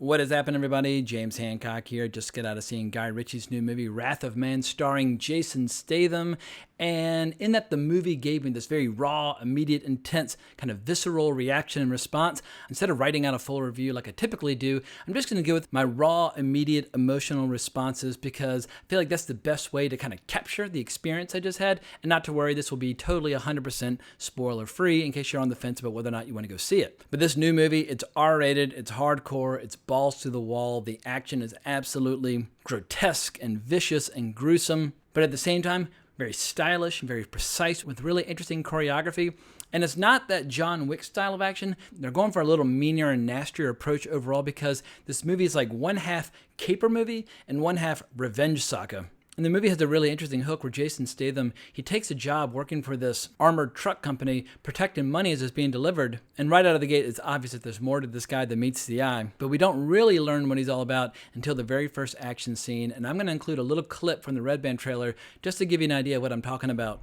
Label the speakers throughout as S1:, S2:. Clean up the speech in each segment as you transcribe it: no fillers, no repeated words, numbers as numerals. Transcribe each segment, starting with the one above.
S1: What is happening, everybody? James Hancock here. Just got out of seeing Guy Ritchie's new movie, Wrath of Man, starring Jason Statham. And in that, the movie gave me this very raw, immediate, intense, kind of visceral reaction and response. Instead of writing out a full review like I typically do, I'm just going to go with my raw, immediate, emotional responses because I feel like that's the best way to kind of capture the experience I just had. And not to worry, this will be totally 100% spoiler-free in case you're on the fence about whether or not you want to go see it. But this new movie, it's R-rated, it's hardcore, it's balls to the wall. The action is absolutely grotesque and vicious and gruesome, but at the same time, very stylish and very precise with really interesting choreography. And it's not that John Wick style of action. They're going for a little meaner and nastier approach overall because this movie is like one half caper movie and one half revenge saga. And the movie has a really interesting hook where Jason Statham, he takes a job working for this armored truck company, protecting money as it's being delivered. And right out of the gate, it's obvious that there's more to this guy than meets the eye. But we don't really learn what he's all about until the very first action scene. And I'm going to include a little clip from the Red Band trailer just to give you an idea of what I'm talking about.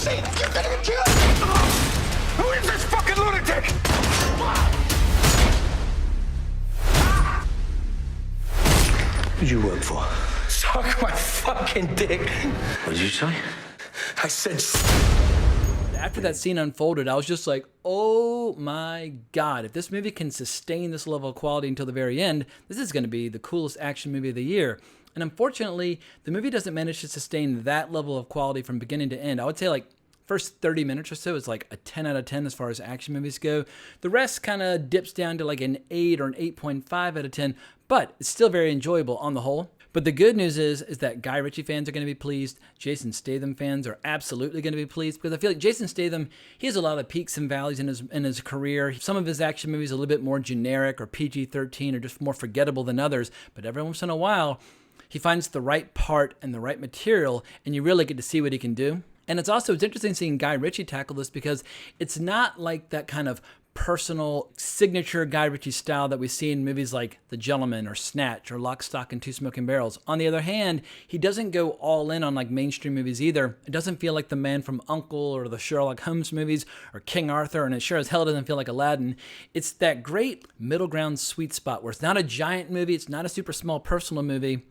S2: You're gonna get killed! Who is this fucking lunatic?
S3: Who'd you work for?
S2: Suck my fucking dick.
S3: What did you say?
S2: I said.
S1: After that scene unfolded, I was just like, oh my God, if this movie can sustain this level of quality until the very end, this is going to be the coolest action movie of the year. And unfortunately, the movie doesn't manage to sustain that level of quality from beginning to end. I would say like first 30 minutes or so is like a 10 out of 10 as far as action movies go. The rest kind of dips down to like an 8 or an 8.5 out of 10, but it's still very enjoyable on the whole. But the good news is that Guy Ritchie fans are going to be pleased. Jason Statham fans are absolutely going to be pleased because I feel like Jason Statham, he has a lot of peaks and valleys in his career. Some of his action movies are a little bit more generic or PG-13 or just more forgettable than others. But every once in a while, he finds the right part and the right material, and you really get to see what he can do. And it's interesting seeing Guy Ritchie tackle this because it's not like that kind of personal signature Guy Ritchie style that we see in movies like The Gentleman or Snatch or Lock, Stock, and Two Smoking Barrels. On the other hand, he doesn't go all in on like mainstream movies either. It doesn't feel like The Man from U.N.C.L.E. or the Sherlock Holmes movies or King Arthur, and it sure as hell doesn't feel like Aladdin. It's that great middle ground sweet spot where it's not a giant movie, it's not a super small personal movie.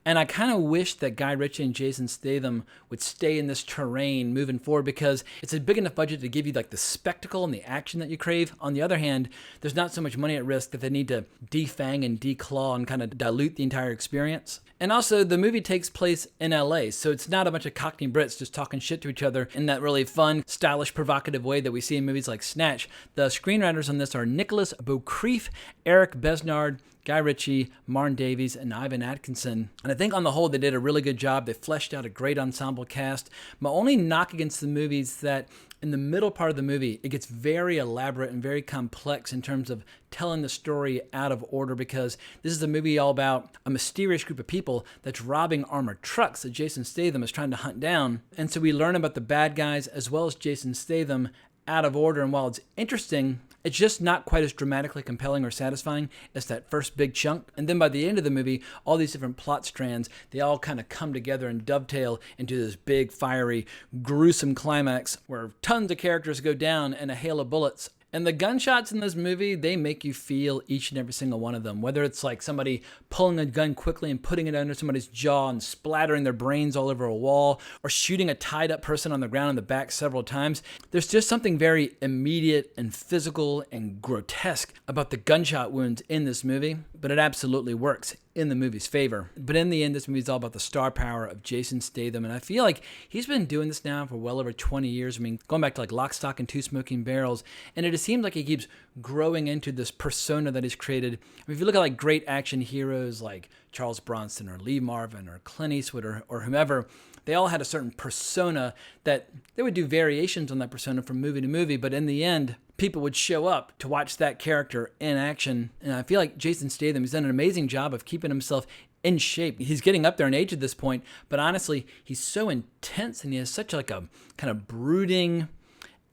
S1: And I kind of wish that Guy Ritchie and Jason Statham would stay in this terrain moving forward because it's a big enough budget to give you like the spectacle and the action that you crave. On the other hand, there's not so much money at risk that they need to defang and declaw and kind of dilute the entire experience. And also, the movie takes place in LA, so it's not a bunch of Cockney Brits just talking shit to each other in that really fun, stylish, provocative way that we see in movies like Snatch. The screenwriters on this are Nicholas Beaucrief, Eric Besnard, Guy Ritchie, Martin Davies, and Ivan Atkinson. And I think on the whole, they did a really good job. They fleshed out a great ensemble cast. My only knock against the movie is that in the middle part of the movie, it gets very elaborate and very complex in terms of telling the story out of order because this is a movie all about a mysterious group of people that's robbing armored trucks that Jason Statham is trying to hunt down. And so we learn about the bad guys as well as Jason Statham out of order. And while it's interesting, it's just not quite as dramatically compelling or satisfying as that first big chunk. And then by the end of the movie, all these different plot strands, they all kind of come together and dovetail into this big, fiery, gruesome climax where tons of characters go down and a hail of bullets. And the gunshots in this movie, they make you feel each and every single one of them. Whether it's like somebody pulling a gun quickly and putting it under somebody's jaw and splattering their brains all over a wall, or shooting a tied up person on the ground in the back several times. There's just something very immediate and physical and grotesque about the gunshot wounds in this movie, but it absolutely works in the movie's favor. But in the end, this movie is all about the star power of Jason Statham, and I feel like he's been doing this now for well over 20 years. I mean, going back to like Lock, Stock, and Two Smoking Barrels, and it just seems like he keeps growing into this persona that he's created. I mean, if you look at like great action heroes like Charles Bronson or Lee Marvin or Clint Eastwood or whomever, they all had a certain persona that they would do variations on that persona from movie to movie, but in the end, people would show up to watch that character in action. And I feel like Jason Statham has done an amazing job of keeping himself in shape. He's getting up there in age at this point, but honestly, he's so intense and he has such like a kind of brooding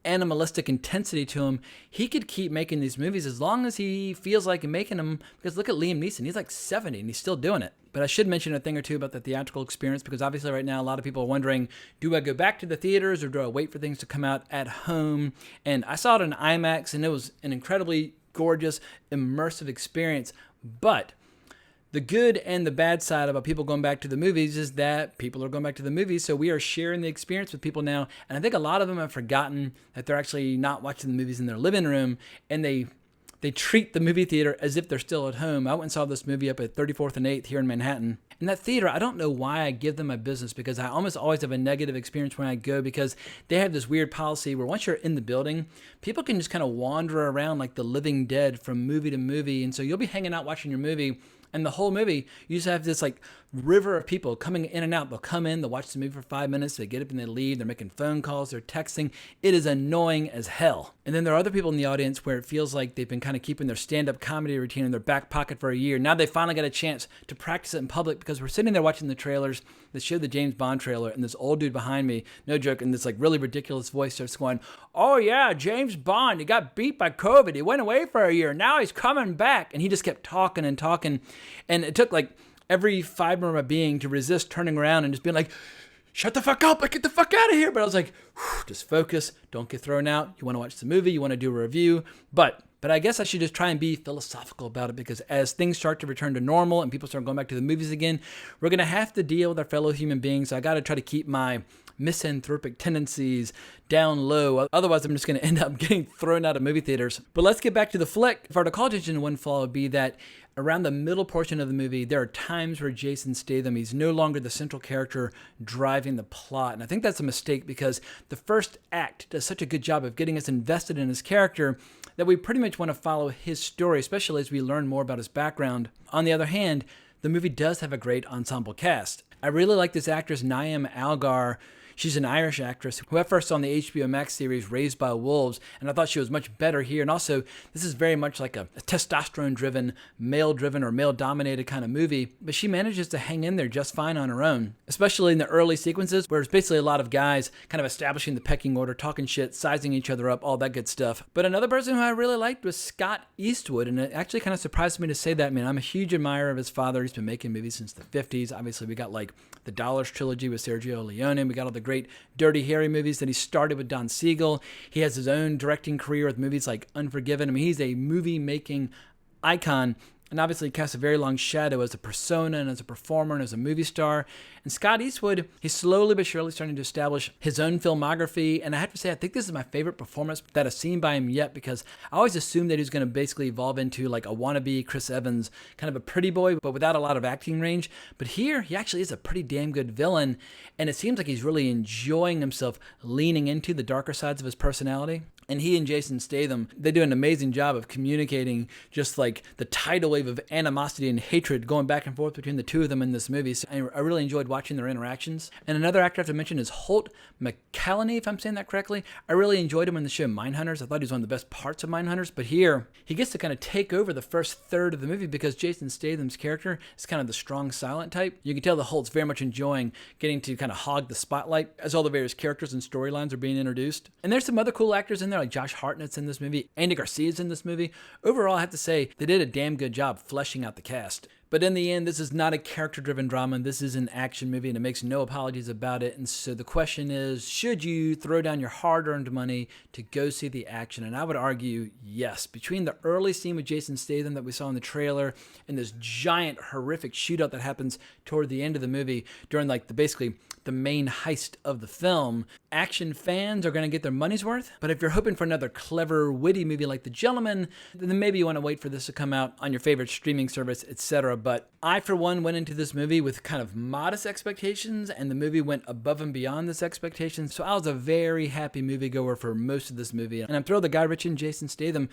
S1: animalistic intensity to him. He could keep making these movies as long as he feels like making them, because look at Liam Neeson. He's like 70 and he's still doing it. But I should mention a thing or two about the theatrical experience, because obviously right now a lot of people are wondering, do I go back to the theaters or do I wait for things to come out at home? And I saw it in IMAX and it was an incredibly gorgeous, immersive experience. But the good and the bad side about people going back to the movies is that people are going back to the movies, so we are sharing the experience with people now. And I think a lot of them have forgotten that they're actually not watching the movies in their living room, and they treat the movie theater as if they're still at home. I went and saw this movie up at 34th and 8th here in Manhattan. In that theater, I don't know why I give them my business, because I almost always have a negative experience when I go, because they have this weird policy where once you're in the building, people can just kind of wander around like the living dead from movie to movie. And so you'll be hanging out watching your movie, and the whole movie, you just have this like river of people coming in and out. They'll come in, they'll watch the movie for 5 minutes, they get up and they leave, they're making phone calls, they're texting. It is annoying as hell. And then there are other people in the audience where it feels like they've been kind of keeping their stand-up comedy routine in their back pocket for a year. Now they finally got a chance to practice it in public, because we're sitting there watching the trailers that show the James Bond trailer, and this old dude behind me, no joke, in this like really ridiculous voice starts going, "Oh yeah, James Bond, he got beat by COVID. He went away for a year. Now he's coming back." And he just kept talking and talking. And it took like every fiber of my being to resist turning around and just being like, "Shut the fuck up, like get the fuck out of here." But I was like, just focus, don't get thrown out. You want to watch the movie, you want to do a review. But I guess I should just try and be philosophical about it, because as things start to return to normal and people start going back to the movies again, we're going to have to deal with our fellow human beings. So I got to try to keep my misanthropic tendencies down low. Otherwise, I'm just going to end up getting thrown out of movie theaters. But let's get back to the flick. If I were to call attention to one flaw, would be that around the middle portion of the movie, there are times where Jason Statham, he's no longer the central character driving the plot. And I think that's a mistake, because the first act does such a good job of getting us invested in his character that we pretty much want to follow his story, especially as we learn more about his background. On the other hand, the movie does have a great ensemble cast. I really like this actress, Naeem Algar. She's an Irish actress who I first saw in the HBO Max series Raised by Wolves, and I thought she was much better here. And also, this is very much like a testosterone-driven, male-driven, or male-dominated kind of movie, but she manages to hang in there just fine on her own, especially in the early sequences where it's basically a lot of guys kind of establishing the pecking order, talking shit, sizing each other up, all that good stuff. But another person who I really liked was Scott Eastwood, and it actually kind of surprised me to say that. Man, I'm a huge admirer of his father. He's been making movies since the 50s. Obviously, we got like the Dollars trilogy with Sergio Leone. We got all the great Dirty Harry movies that he started with Don Siegel. He has his own directing career with movies like Unforgiven. I mean, he's a movie-making icon, and obviously casts a very long shadow as a persona and as a performer and as a movie star. And Scott Eastwood, he's slowly but surely starting to establish his own filmography. And I have to say, I think this is my favorite performance that I've seen by him yet, because I always assumed that he was going to basically evolve into like a wannabe Chris Evans, kind of a pretty boy, but without a lot of acting range. But here, he actually is a pretty damn good villain. And it seems like he's really enjoying himself leaning into the darker sides of his personality. And he and Jason Statham, they do an amazing job of communicating just like the tidal wave of animosity and hatred going back and forth between the two of them in this movie. So I really enjoyed watching their interactions. And another actor I have to mention is Holt McCallany, if I'm saying that correctly. I really enjoyed him in the show Mindhunters. I thought he was one of the best parts of Mindhunters. But here, he gets to kind of take over the first third of the movie, because Jason Statham's character is kind of the strong, silent type. You can tell that Holt's very much enjoying getting to kind of hog the spotlight as all the various characters and storylines are being introduced. And there's some other cool actors in there, like Josh Hartnett's in this movie. Andy Garcia's in this movie. Overall, I have to say, they did a damn good job fleshing out the cast. But in the end, this is not a character-driven drama. This is an action movie, and it makes no apologies about it. And so the question is, should you throw down your hard-earned money to go see the action? And I would argue yes. Between the early scene with Jason Statham that we saw in the trailer and this giant, horrific shootout that happens toward the end of the movie during like basically the main heist of the film, action fans are going to get their money's worth. But if you're hoping for another clever, witty movie like The Gentleman, then maybe you want to wait for this to come out on your favorite streaming service, etc. But I, for one, went into this movie with kind of modest expectations, and the movie went above and beyond this expectation. So I was a very happy moviegoer for most of this movie. And I'm thrilled that Guy Ritchie and Jason Statham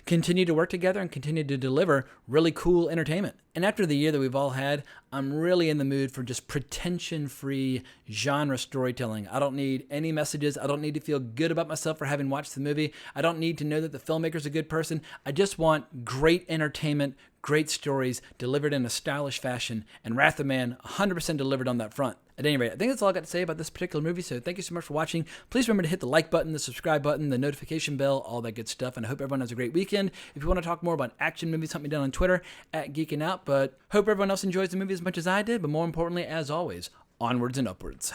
S1: continue to work together and continue to deliver really cool entertainment. And after the year that we've all had, I'm really in the mood for just pretension-free genre storytelling. I don't need any messages. I don't need to feel good about myself for having watched the movie. I don't need to know that the filmmaker's a good person. I just want great entertainment, great stories delivered in a stylish fashion, and Wrath of Man 100% delivered on that front. At any rate, I think that's all I got to say about this particular movie, so thank you so much for watching. Please remember to hit the like button, the subscribe button, the notification bell, all that good stuff, and I hope everyone has a great weekend. If you want to talk more about action movies, hunt me down on Twitter, @GeekinOut, but hope everyone else enjoys the movie as much as I did, but more importantly, as always, onwards and upwards.